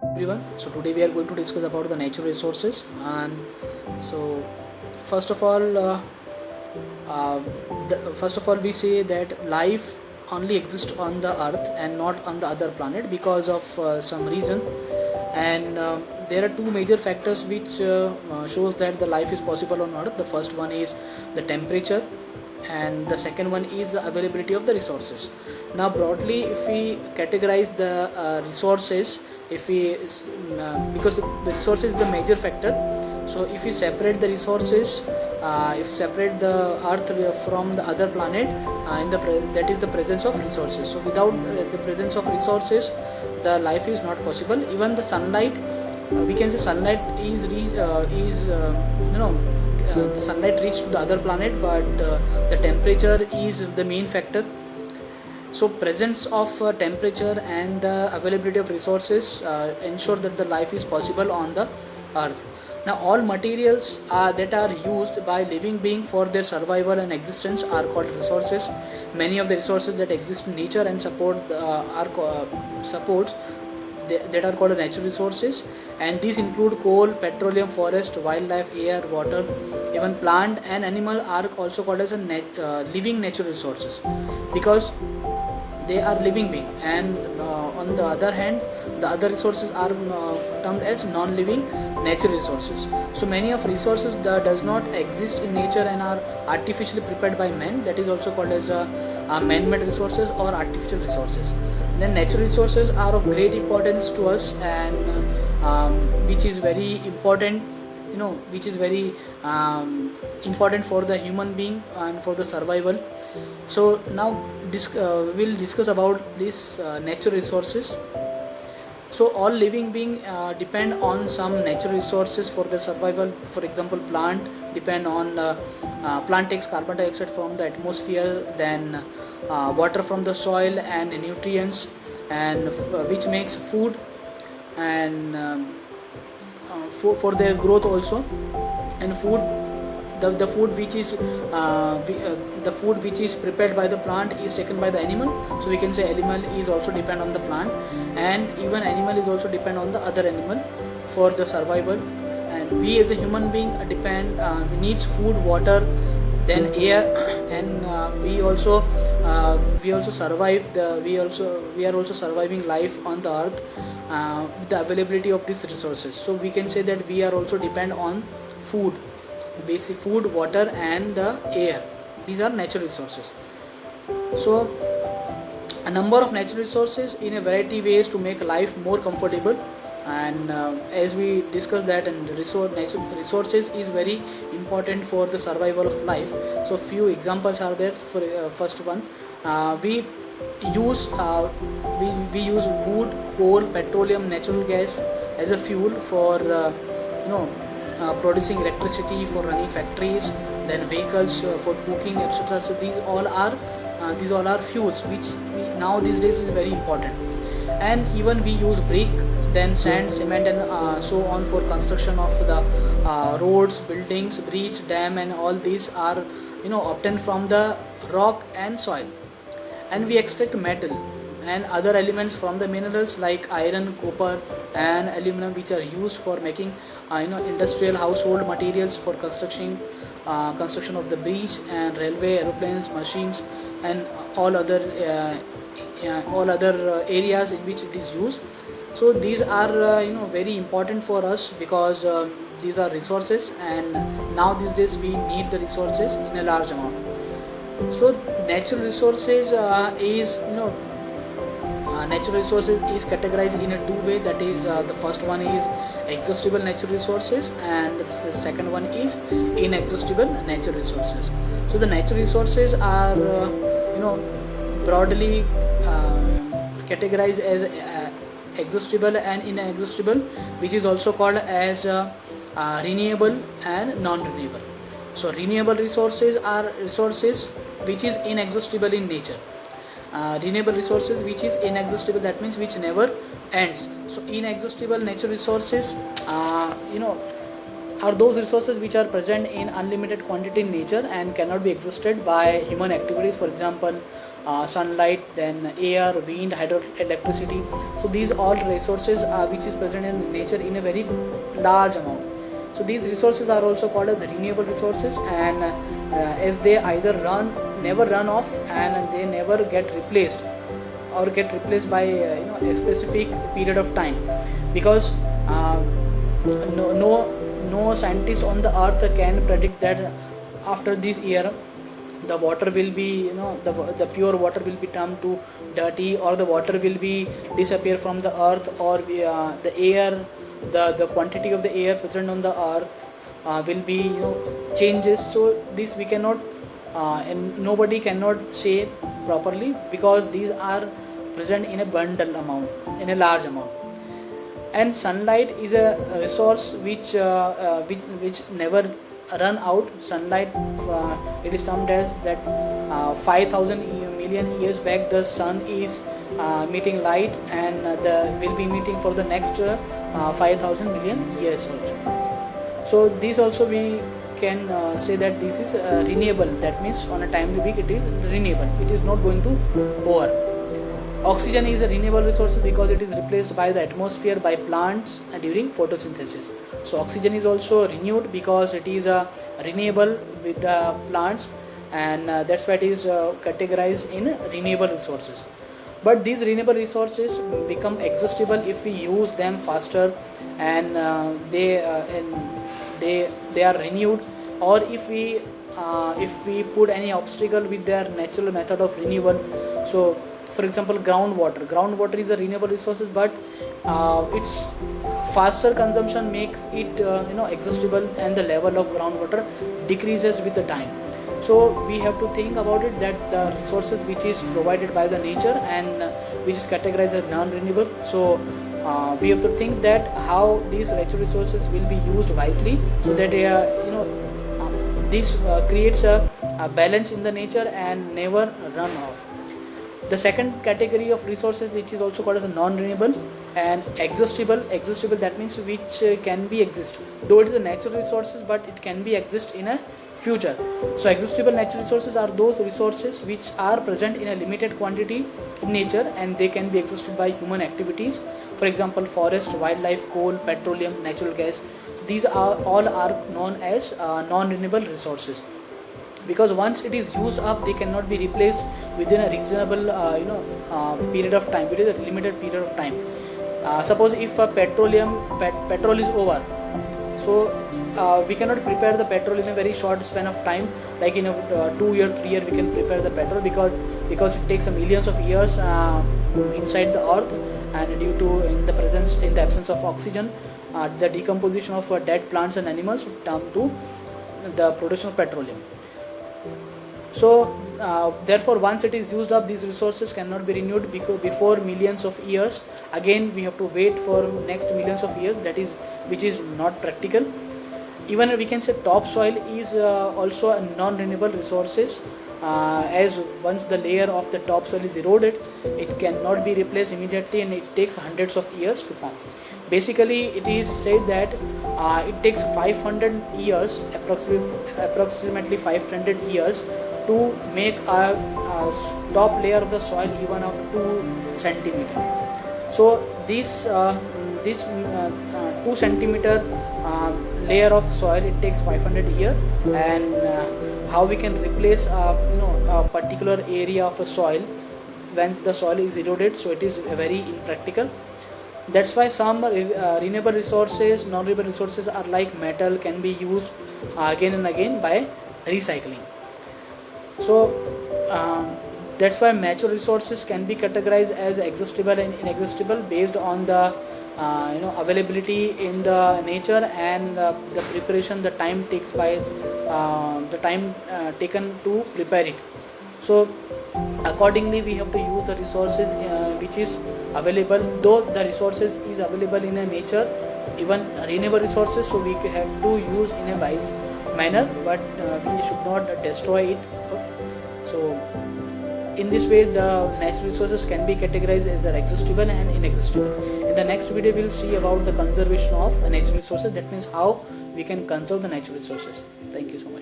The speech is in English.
Everyone, so today we are going to discuss about the natural resources. And so first of all uh, uh, first of all we say that life only exists on the earth and not on the other planet because of some reason. And there are two major factors which shows that the life is possible on earth. The first one is the temperature, and the second one is the availability of the resources. Now broadly, if we categorize the resources, if we because the resource is the major factor, so if we separate the resources, if separate the earth from the other planet, that is the presence of resources. So without the presence of resources, the life is not possible. Even the sunlight, we can say sunlight the sunlight reaches to the other planet, but the temperature is the main factor. So presence of temperature and the availability of resources ensure that the life is possible on the earth. Now all materials that are used by living being for their survival and existence are called resources. Many of the resources that exist in nature and supports that are called natural resources, and these include coal, petroleum, forest, wildlife, air, water. Even plant and animal are also called as living natural resources because they are living being. And on the other hand, the other resources are termed as non-living natural resources. So many of resources that does not exist in nature and are artificially prepared by man, that is also called as man-made resources or artificial resources. Then natural resources are of great importance to us, and which is very important, which is very important for the human being and for the survival. So now we'll discuss about these natural resources. So all living being depend on some natural resources for their survival. For example, plant depend on plant takes carbon dioxide from the atmosphere, then water from the soil and nutrients, and which makes food, and for their growth also. And food, the food which is the food which is prepared by the plant is taken by the animal. So we can say animal is also depend on the plant, and even animal is also depend on the other animal for the survival. And we as a human being depend, we needs food, water, then air, and we also survive the we are also surviving life on the earth with the availability of these resources. So we can say that we are also depend on food, basic food, water, and the air. These are natural resources. So a number of natural resources in a variety ways to make life more comfortable. And as we discussed that, and natural resources is very important for the survival of life. So few examples are there. For first one, we use we use wood, coal, petroleum, natural gas as a fuel for producing electricity, for running factories, then vehicles, for cooking, etc. So these all are fuels which now these days is very important. And even we use brick, then sand, cement, and so on for construction of the roads, buildings, bridge, dam, and all these are obtained from the rock and soil. And we extract metal and other elements from the minerals like iron, copper, and aluminum, which are used for making industrial household materials for construction of the bridge and railway, aeroplanes, machines, and all other areas in which it is used. So these are very important for us because these are resources, and now these days we need the resources in a large amount. So natural resources natural resources is categorized in a two way. That is, the first one is exhaustible natural resources, and the second one is inexhaustible natural resources. So the natural resources are broadly categorized as exhaustible and inexhaustible, which is also called as renewable and non-renewable. So renewable resources are resources which is inexhaustible in nature. Renewable resources which is inexhaustible, that means which never ends. So inexhaustible natural resources are those resources which are present in unlimited quantity in nature and cannot be exhausted by human activities. For example, sunlight, then air, wind, hydroelectricity. So these all resources which is present in nature in a very large amount. So these resources are also called as renewable resources, and as they either never run off, and they never get replaced by a specific period of time, because no scientist on the earth can predict that after this year the water will be, the pure water will be turned to dirty, or the water will be disappear from the earth, or the air, the quantity of the air present on the earth will be changes. So this we cannot and nobody cannot say properly, because these are present in a bundle amount, in a large amount. And sunlight is a resource which never run out. Sunlight, it is termed as that 5,000 million years back the sun is emitting light, and will be emitting for the next 5,000 million years also. So this also we can say that this is renewable. That means on a timely week it is renewable, it is not going to over. Oxygen is a renewable resource because it is replaced by the atmosphere by plants during photosynthesis. So oxygen is also renewed because it is renewable with the plants, and that's why it is categorized in renewable resources. But these renewable resources become exhaustible if we use them faster, and they are renewed, or if we put any obstacle with their natural method of renewal. So for example, groundwater is a renewable resource, but its faster consumption makes it exhaustible, and the level of groundwater decreases with the time. So we have to think about it, that the resources which is provided by the nature and which is categorized as non-renewable. So we have to think that how these natural resources will be used wisely, so that this creates a balance in the nature and never run off. The second category of resources, which is also called as a non-renewable and exhaustible. That means which can be exist, though it is a natural resources, but it can be exist in a future. So exhaustible natural resources are those resources which are present in a limited quantity in nature, and they can be exhausted by human activities. For example, forest, wildlife, coal, petroleum, natural gas. So these are known as non-renewable resources, because once it is used up, they cannot be replaced within a reasonable period of time, within a limited period of time. Suppose if petrol is over, so we cannot prepare the petrol in a very short span of time, like in a 2 year, 3 year we can prepare the petrol, because it takes millions of years inside the earth, and due to in the absence of oxygen, the decomposition of dead plants and animals turn to the production of petroleum. So therefore, once it is used up, these resources cannot be renewed before millions of years. Again, we have to wait for next millions of years, which is not practical. Even we can say topsoil is also a non-renewable resources, as once the layer of the topsoil is eroded, it cannot be replaced immediately, and it takes hundreds of years to form. Basically, it is said that it takes 500 years, approximately 500 years, to make a top layer of the soil even of 2 centimeter. So this 2 centimeter layer of soil, it takes 500 years, and how we can replace a particular area of a soil when the soil is eroded, so it is very impractical. That's why some renewable resources, non-renewable resources are like metal, can be used again and again by recycling. So that's why natural resources can be categorized as exhaustible and inexhaustible based on the availability in the nature, and the preparation, the time taken to prepare it. So accordingly, we have to use the resources which is available, though the resources is available in a nature, even renewable resources, so we have to use in a wise manner, but we should not destroy it. Okay. So in this way, the natural resources can be categorized as exhaustible and inexhaustible. In the next video, we will see about the conservation of natural resources. That means how we can conserve the natural resources. Thank you so much.